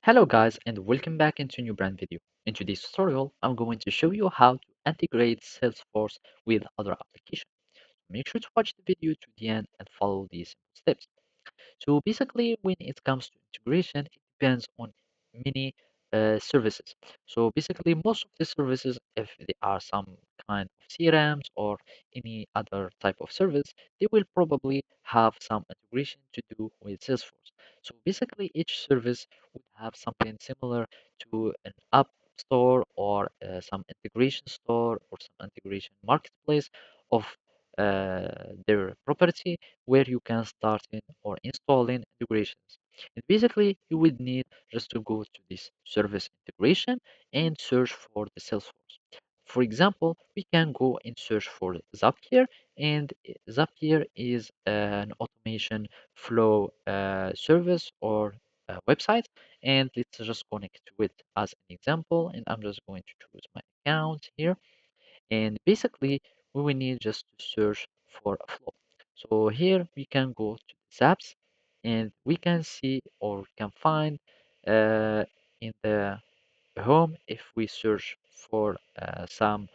Hello guys and welcome back into a new brand video. In today's tutorial, I'm going to show you how to integrate Salesforce with other applications. Make sure to watch the video to the end and follow these steps. So basically, when it comes to integration, it depends on many services. So basically, most of the services, if they are some kind of CRMs or any other type of service, they will probably have some integration to do with Salesforce. So basically, each service would have something similar to an app store or some integration store or some integration marketplace of their property where you can start in or installing integrations. And basically, you would need just to go to this service integration and search for the Salesforce. For example, we can go and search for Zapier, and Zapier is an automation flow service or website. And let's just connect to it as an example. And I'm just going to choose my account here and basically, we will need just to search for a flow. So here we can go to the apps and we can see or we can find uh, in the home if we search for some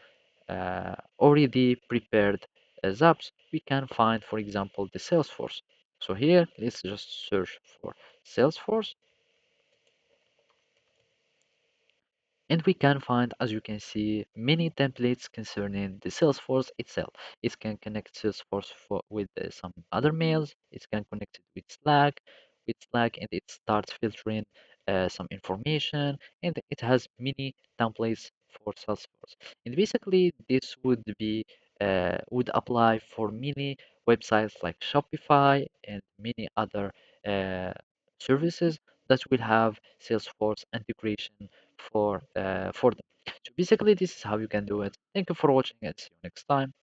already prepared apps, we can find, for example, the Salesforce. So here, let's just search for Salesforce. And we can find, as you can see, many templates concerning the Salesforce itself. It can connect Salesforce with some other mails. It can connect it with Slack, and it starts filtering some information. And it has many templates for Salesforce. And basically, this would apply for many websites like Shopify and many other uh, services that will have Salesforce integration for them. So basically, this is how you can do it. Thank you for watching and see you next time.